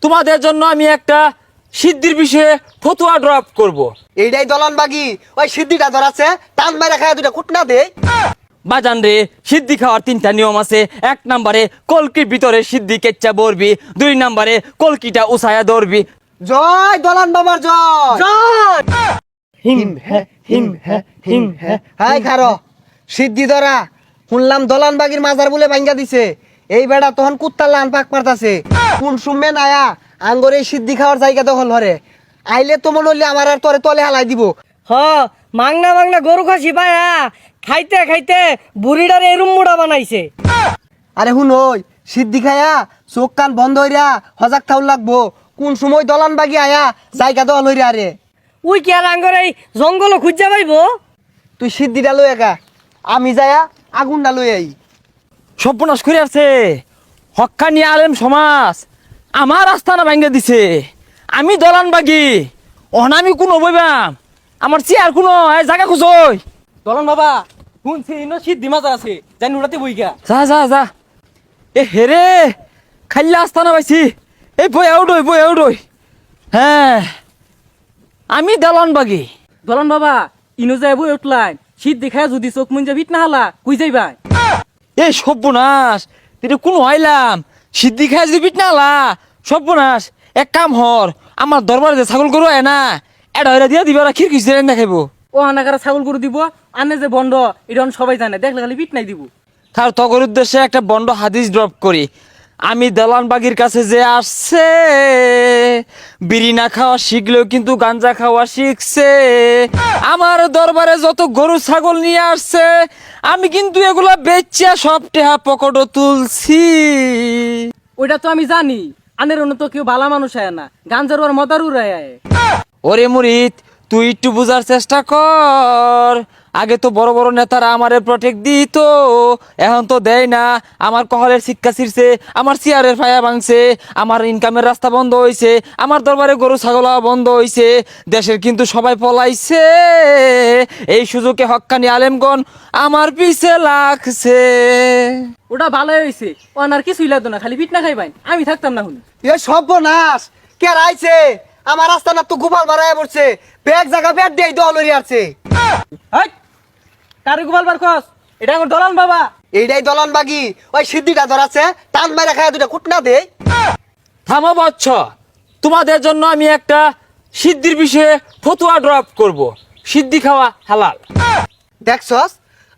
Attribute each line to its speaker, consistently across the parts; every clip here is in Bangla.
Speaker 1: তোমাদের জন্য আমি একটা সিদ্ধির বিষয়ে ফতুয়া ড্রপ করব।
Speaker 2: এইটাই দলন বাগি ওই সিদ্ধিটা ধরাছে টান মারা খায় দুটা কুটনা দে।
Speaker 1: বাজান রে, সিদ্ধি খাওয়ার 3টা নিয়ম আছে। 1 নম্বরে কলকির ভিতরে সিদ্ধি কেচ্চা বরবি, 2 নম্বরে কলকিটা উসায়া ধরবি।
Speaker 2: জয় দলন বাবার জয়
Speaker 1: জয় হিম হে হিম হে হিম হে।
Speaker 2: হাই খারো সিদ্ধি ধরা শুনলাম দলান বাগির মাজার বলে ভাঙ্গা দিছে। এই বেড়া তখন কুত্তার লান পাক মারতাছে কোন সুমে নায়া আঙ্গর এই সিদ্ধি খাওয়ার জায়গা দখল হরে আইলে তো মনে হইলে আমার আর তোরে তলে হালাই দিব।
Speaker 3: হ মাংনা মাংনা গরু খাসি পায়া খাইতে খাইতে বুড়িটার এরুম মুড়া বানাইছে।
Speaker 2: আরে হুন ওই সিদ্ধি খায়া চোখ কান বন্ধ হইরা হজাক থাউল লাগবো কোন সময় দলান বাগি আয়া জায়গা দখল হইরা আরে
Speaker 3: উই কি আর আঙ্গর এই জঙ্গল খুঁজা পাইব?
Speaker 2: তুই সিদ্ধিটা লই একা আমি যায়া আগুনটা লই আই।
Speaker 1: সর্বনাশ করে আছে হক্কানি আলেম সমাজ আমার আস্থানা ভাঙ্গা দিছে। আমি দলান বাগি অনামি কোনো বইবাম আমার চেয়ার কোনো জায়গা খুঁজই।
Speaker 4: দলন বাবা শুনছি ইনো সিদ্ধি মাজার আছে জানি উড়াতে বইগা।
Speaker 1: যা যা যা এ হেরে খাইলা আস্থানা পাইছি। এই বই আউডই হ্যাঁ আমি দলান বাগি।
Speaker 4: দলন বাবা ইনো যাই বই উঠলাই সিদ্ধি খায় যদি চোখ মুঞ্জা ভিট না হালা কুই যাইবা?
Speaker 1: এই সর্বনাশ তুই কোনো আইলাম সিদ্ধি খাই যদি পিট নালা সর্বনাশ। এক কাম হর আমার দরবারে যে ছাগল গরু আয় না এটা হইরা দিয়া দিবা খিরকিস দিয়ে না খাইব।
Speaker 4: ও হানাকারা ছাগল গরু দিব আনে যে বন্ধ এটা সবাই জানে দেখলে খালি পিট নাই দিব।
Speaker 1: তার তগর উদ্দেশ্যে একটা বন্ড হাদিস ড্রপ করি। আমি দালান বাগির কাছে যে আসছে বিড়ি না খাওয়া শিখলেও কিন্তু গাঞ্জা খাওয়া শিখছে। আমার দরবারে যত গরু ছাগল নিয়ে আসছে আমি কিন্তু এগুলা বেচা সব টেহা পকেটও তুলছি।
Speaker 4: ওইটা তো আমি জানি আনের অন্য তো কেউ ভালা মানুষ আয় না গাঞ্জার ওর মদার উড়ায় আয়।
Speaker 1: ওরে মুরিদ তুই একটু বুঝার চেষ্টা কর। আগে তো বড় বড় নেতারা আমারে প্রটেক্ট দিত, এখন তো দেয় না। আমার কহলের শিক্ষা ছিড়ছে, আমার চেয়ারের ফায়া ভাঙছে, আমার ইনকামের রাস্তা বন্ধ হয়েছে, আমার দরবারে গরু ছাগল বন্ধ হয়েছে। দেশের কিন্তু সবাই পলাইছে। এই সুযোগে হক্কানি আলেমগণ আমার পিছে লাগছে।
Speaker 4: ওটা ভালোই হয়েছে ও আর কিছুই লাগতো না খালি পিট না খাইবাই আমি থাকতাম না হুন।
Speaker 2: এ সর্বনাশ কে রাইছে আমার রাস্তা না তো গোপাল বাড়ায় পড়ছে ব্যাগ জায়গা ব্যাগ দিয়ে দল হইরা আছে।
Speaker 4: কারে গোপাল বার খস এটা আমার দলান বাবা।
Speaker 2: এইটাই দলন বাগি ওই সিদ্ধিটা ধরাছে টান মারা খায় দুটা কুটনা দে।
Speaker 1: থামো বচ্চ, তোমাদের জন্য আমি একটা সিদ্ধির বিষয়ে ফতুয়া ড্রপ করব। সিদ্ধি খাওয়া হালাল।
Speaker 2: দেখছস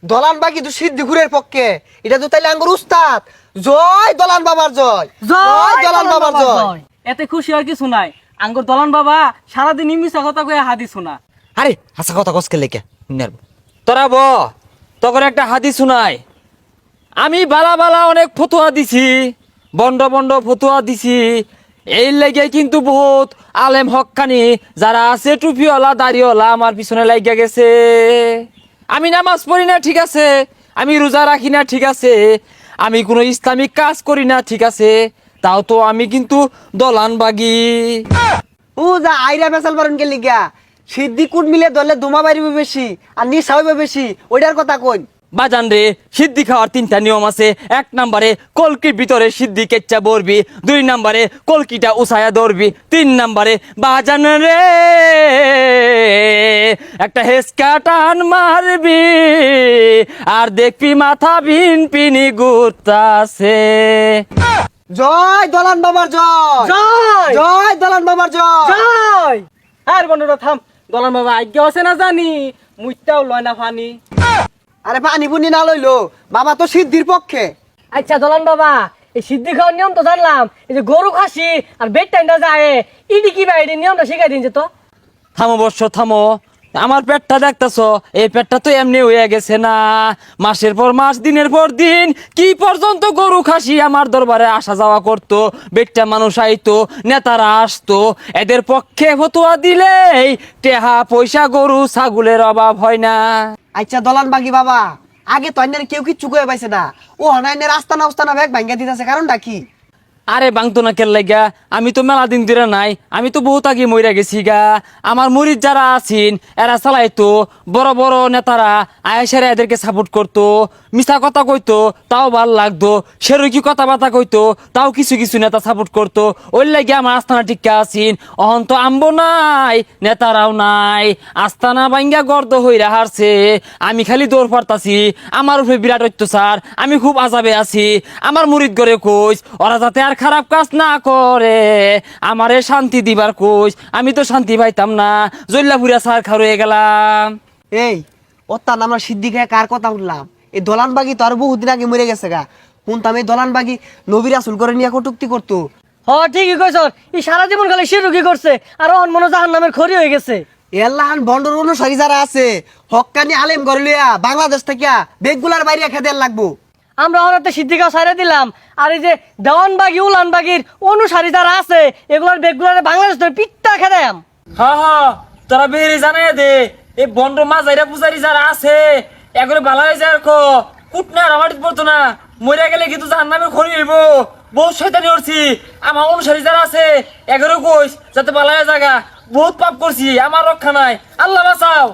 Speaker 2: দলান বাগি তো সিদ্ধি ঘুরের পক্ষে এটা তো তাইলে আঙ্গুর উস্তাদ। জয় দলান বাবার জয় জয় দলান বাবার জয়।
Speaker 4: এতে খুশি আর কিছু নাই আঙ্গুর দলান বাবা সারাদিন মিশা কথা কয়ে হাদি শোনা।
Speaker 1: আরে হাসা কথা কসকে লেখা তোরা ব তখন একটা হাদিস শুনাই। আমি বালা বালা অনেক ফতুয়া দিছি, বন্ড বন্ড ফতুয়া দিছি। এই লেগে কিন্তু বহুত আলেম হক্কানি যারা আছে টুপিওয়ালা দাড়িওয়ালা আমার পিছনে লাগিয়া গেছে। আমি নামাজ পড়ি না ঠিক আছে, আমি রোজা রাখি না ঠিক আছে, আমি কোনো ইসলামিক কাজ করি না ঠিক আছে, তাও তো আমি কিন্তু দলান বাগি।
Speaker 2: ও যা আইরা বেসাল পারেন কে লিগা সিদ্ধি কুট মিলে ধরলে ধুমা বাড়িবে বেশি আর নিশা হইবে বেশি ওইটার কথা কই।
Speaker 1: বাজান রে, সিদ্ধি খাওয়ার 3টা নিয়ম আছে। 1 নম্বরে কলকির ভিতরে সিদ্ধি কেচ্চা বরবি, 2 নম্বরে কলকিটা উসায়া ধরবি, 3 নম্বরে বাজান রে একটা হেসকা টান মারবি আর দেখবি মাথা ভিন পিনি ঘুরতাছে।
Speaker 2: জয় দলান বাবার জয়
Speaker 3: জয়
Speaker 2: জয় দলান বাবার জয়।
Speaker 3: জয়
Speaker 4: আর বন্ধুরা থাম দলান বাবা আজ্ঞা আছে না জানি মুইটাও লয় না ফানি।
Speaker 2: আরে পানি পুনি না লইলো বাবা তো সিদ্ধির পক্ষে।
Speaker 3: আচ্ছা দলান বাবা এই সিদ্ধি খাওয়ার নিয়ম তো জানলাম, এই যে গরু খাসি আর বেড টাইমটা যায় ইডি কি ভাই নিয়মটা শিখাই দিন যে তো।
Speaker 1: থামো বর্ষ থামো, আমার পেটটা দেখতেছ, এই পেটটা তো এমনি হয়ে গেছে না। মাসের পর মাস দিনের পর দিন কি পর্যন্ত গরু খাসি আমার দরবারে আসা যাওয়া করতো, বেটটা মানুষ আইতো, নেতারা আসতো। এদের পক্ষে ফতুয়া দিলেই টেহা পয়সা গরু ছাগলের অভাব হয় না।
Speaker 2: আচ্ছা দলান বাগি বাবা আগে তো অন্যের কেউ কিচ্ছু কয়ে পাইছে না ও অনাইনের আস্তানা উস্তানা ব্যাগ ভাঙ্গা দিতেছে কারণটা কি?
Speaker 1: আরে বাংতো না কেল লাগা, আমি তো মেলা দিন ধরে নাই, আমি তো বহুত আগে মইরা গেছি গা। আমার মুরিদ যারা আছেন এরা চালাইতো, বড় বড় নেতারা আয়েসারে এদেরকে সাপোর্ট করতো, মিছা কথা কইতো তাও ভাল লাগতো, সেরকি কথাবার্তা কইতো তাও কিছু কিছু নেতা সাপোর্ট করতো। ওই লাগে আমার আস্তানা টিকা আছেন। অহন তো আম্বো নাই, নেতারাও নাই, আস্তানা বাইঙ্গা গর্দ হইরা হারছে। আমি খালি দৌড় পারতাছি, আমার উপরে বিরাট অত্যাচার, আমি খুব আজাবে আছি। আমার মুরিদ করে কইস ওরা যাতে আর খারাপ কাজ না করে, আমারে শান্তি দিবার কইস। আমি তো শান্তি পাইতাম না, জল্লাপুরিয়া সার খা রয়ে গেলাম।
Speaker 2: এই ওত্তান আমরা সিদ্ধি খেয়ে কার কথা উঠলাম? এই দলানবাগি তো আর বহুদিন আগে মরে গেছে গা। শুনতাম এই দলানবাগি নবীর আসল করে নিয়ে কটুক্তি করতো।
Speaker 3: হ ঠিকই কইছ, এই সারা জীবন খালি শিরুকি করছে আর অহন মনে জাহান নামের খড়ি হয়ে গেছে।
Speaker 2: এল্লাহান বন্ডর অনুসারী যারা আছে হক্কানি আলেম করে লিয়া বাংলাদেশ থেকে বেগগুলার বাইরে খেতে লাগবো।
Speaker 3: আমরা অনেকটা সিদ্ধিকাও সাইরে দিলাম, আর এই যে দেওয়ানবাগি উলানবাগির অনুসারী যারা আছে এগুলোর বেগগুলার বাংলাদেশ ধরে পিঠটা খেদাম।
Speaker 1: হ্যাঁ হ্যাঁ, তোরা বেরিয়ে জানাই দে, এই বন্ড মাঝাইরা পূজারি যারা আছে এগুলো ভালো হয়ে যায়। কুটনা রামাটিত পড়তো না, মরে গেলে কিন্তু জাহান নামে খড়ি হইব। বহুত শয়তানি করছি, আমার অনুসারী যারা আছে এগুলো কইস যাতে ভালো হয়ে জায়গা। বহুত পাপ করছি, আমার রক্ষা নাই, আল্লাহ বাঁচাও।